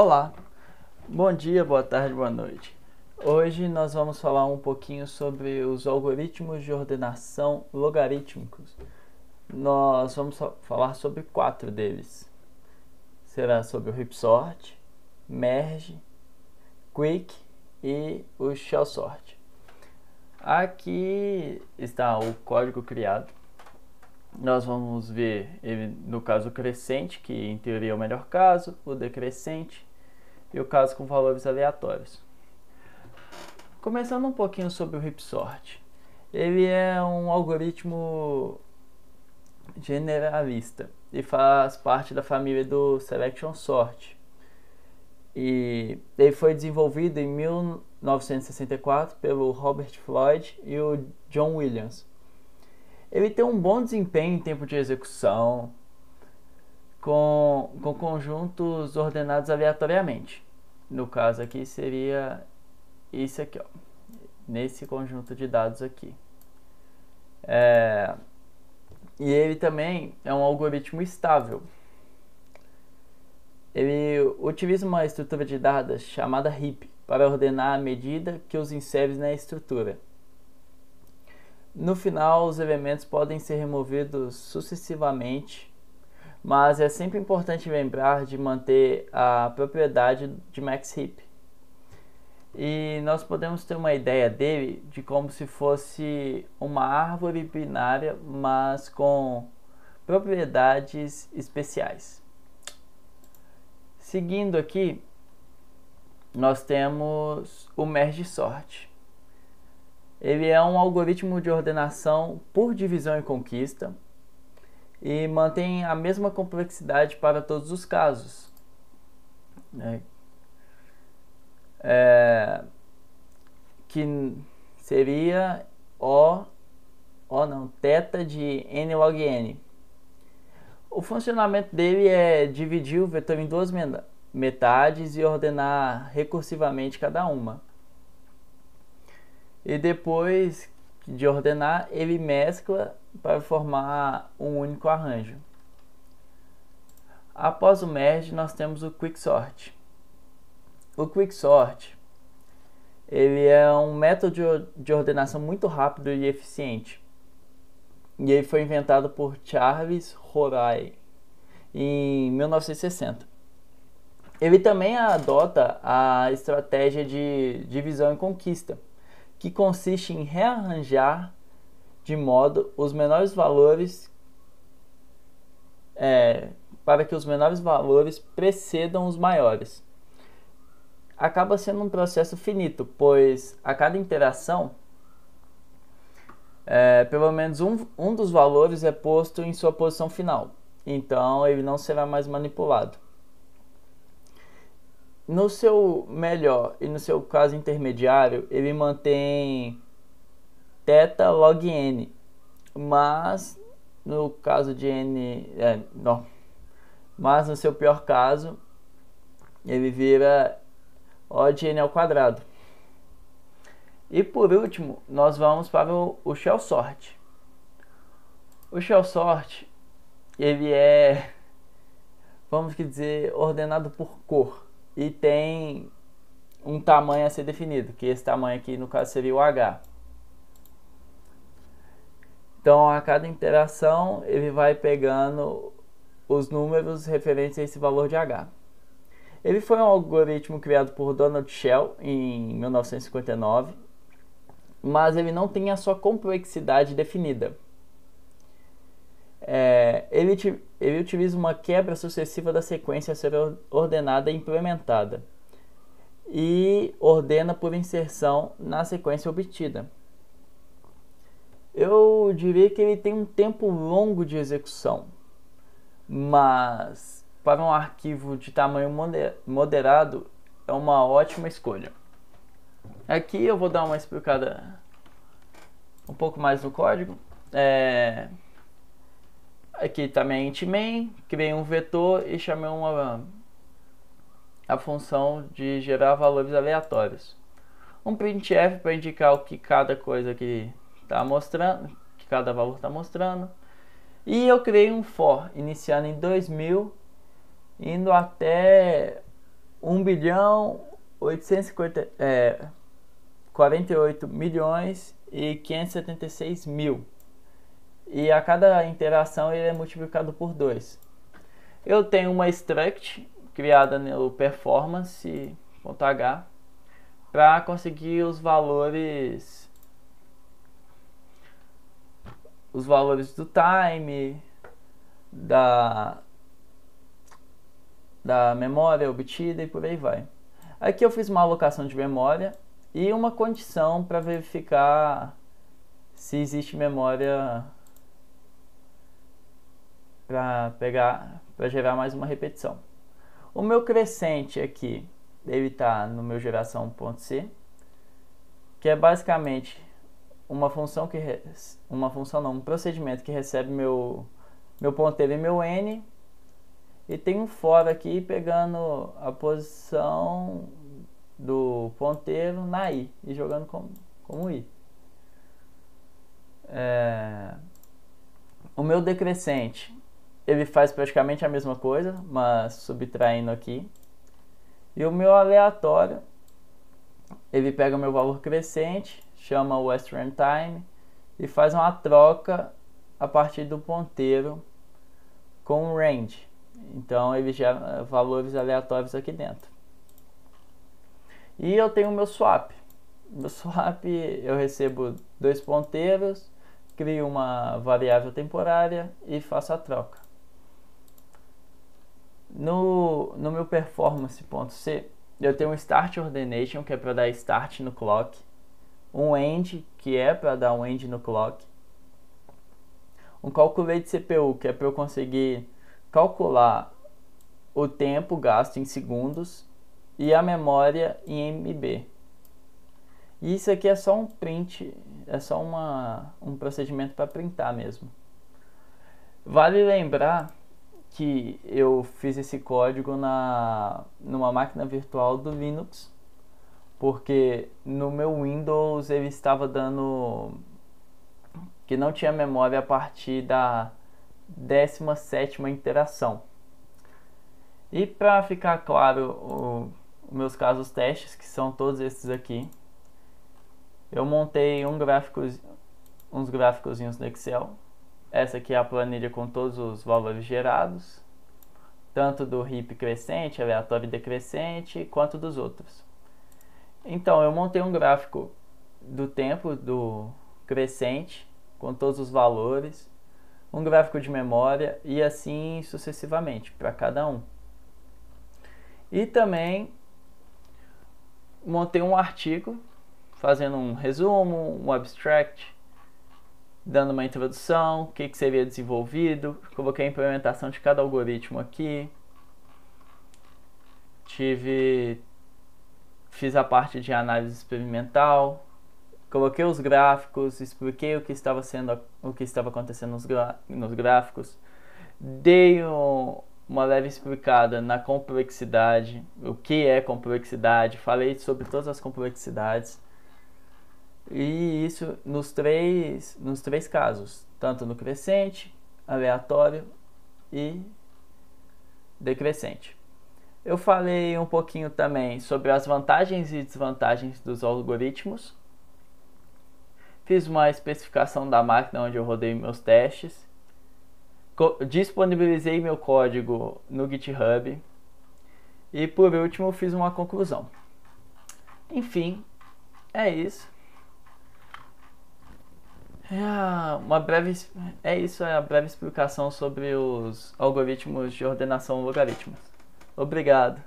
Olá, bom dia, boa tarde, boa noite. Hoje nós vamos falar um pouquinho sobre os algoritmos de ordenação logarítmicos. Nós vamos falar sobre 4 deles. Será sobre o heap-sort, merge, quick e o shell-sort. Aqui está o código criado. Nós vamos ver ele no caso crescente, que em teoria é o melhor caso, o decrescente e o caso com valores aleatórios. Começando um pouquinho sobre o heap-sort. Ele é um algoritmo generalista e faz parte da família do selection sort. E ele foi desenvolvido em 1964 pelo Robert Floyd e o John Williams. Ele tem um bom desempenho em tempo de execução, com conjuntos ordenados aleatoriamente. No caso aqui seria isso aqui, ó, nesse conjunto de dados aqui. E ele também é um algoritmo estável. Ele utiliza uma estrutura de dados chamada heap para ordenar a medida que os insere na estrutura. No final, os elementos podem ser removidos sucessivamente, mas é sempre importante lembrar de manter a propriedade de max heap. E nós podemos ter uma ideia dele de como se fosse uma árvore binária, mas com propriedades especiais. Seguindo aqui, nós temos o merge sort. Ele é um algoritmo de ordenação por divisão e conquista e mantém a mesma complexidade para todos os casos. Que seria θ de n log n. O funcionamento dele é dividir o vetor em duas metades e ordenar recursivamente cada uma. E depois de ordenar, ele mescla para formar um único arranjo. Após o merge, nós temos o quicksort. O quicksort ele é um método de ordenação muito rápido e eficiente. E ele foi inventado por Charles Hoare em 1960. Ele também adota a estratégia de divisão e conquista, que consiste em rearranjar de modo os menores valores para que os menores valores precedam os maiores. Acaba sendo um processo finito, pois a cada interação pelo menos um dos valores é posto em sua posição final, então ele não será mais manipulado. No seu melhor e no seu caso intermediário, ele mantém θ log n, mas no caso de n, mas no seu pior caso, ele vira O de n ao quadrado. E por último, nós vamos para o shell sort. O shell sort, ele é, vamos dizer, ordenado por cor e tem um tamanho a ser definido, que esse tamanho aqui no caso seria o H. Então a cada interação ele vai pegando os números referentes a esse valor de H. Ele foi um algoritmo criado por Donald Shell em 1959, mas ele não tem a sua complexidade definida. Ele utiliza uma quebra sucessiva da sequência a ser ordenada e implementada, e ordena por inserção na sequência obtida. Eu diria que ele tem um tempo longo de execução, mas para um arquivo de tamanho moderado é uma ótima escolha. Aqui eu vou dar uma explicada um pouco mais no código. Aqui também int main, criei um vetor e chamei a função de gerar valores aleatórios. Um printf para indicar o que cada coisa aqui está mostrando, que cada valor está mostrando. E eu criei um for iniciando em 2000, indo até 1.848.576.000. E a cada interação ele é multiplicado por 2. Eu tenho uma struct criada no performance.h para conseguir os valores do time, da memória obtida e por aí vai. Aqui eu fiz uma alocação de memória e uma condição para verificar se existe memória para gerar mais uma repetição. O meu crescente aqui, ele está no meu geração.c, que é basicamente um procedimento que recebe meu ponteiro e meu n, e tem um for aqui pegando a posição do ponteiro na i e jogando como i. O meu decrescente, ele faz praticamente a mesma coisa, mas subtraindo aqui. E o meu aleatório, ele pega o meu valor crescente, chama o westRunTime e faz uma troca a partir do ponteiro com o range. Então ele gera valores aleatórios aqui dentro. E eu tenho o meu swap. No swap eu recebo 2 ponteiros, crio uma variável temporária e faço a troca. No meu performance.c eu tenho um start ordination, que é para dar start no clock, um end, que é para dar um end no clock, um calculate CPU, que é para eu conseguir calcular o tempo gasto em segundos, e a memória em MB. E isso aqui é só um print, é só um procedimento para printar mesmo. Vale lembrar que eu fiz esse código numa máquina virtual do Linux, porque no meu Windows ele estava dando que não tinha memória a partir da 17ª interação. E para ficar claro, os meus casos testes, que são todos esses aqui, eu montei uns gráficozinhos no Excel. Essa aqui é a planilha com todos os valores gerados, tanto do heap crescente, aleatório e decrescente, quanto dos outros. Então eu montei um gráfico do tempo do crescente, com todos os valores, um gráfico de memória e assim sucessivamente para cada um. E também montei um artigo fazendo um resumo, um abstract, dando uma introdução, o que seria desenvolvido, coloquei a implementação de cada algoritmo aqui, fiz a parte de análise experimental, coloquei os gráficos, expliquei o que estava acontecendo nos gráficos, dei uma leve explicada na complexidade, o que é complexidade, falei sobre todas as complexidades. E isso nos três casos, tanto no crescente, aleatório e decrescente. Eu falei um pouquinho também sobre as vantagens e desvantagens dos algoritmos. Fiz uma especificação da máquina onde eu rodei meus testes. Disponibilizei meu código no GitHub. E por último fiz uma conclusão. Enfim, é isso. É a breve explicação sobre os algoritmos de ordenação logarítmicos. Obrigado.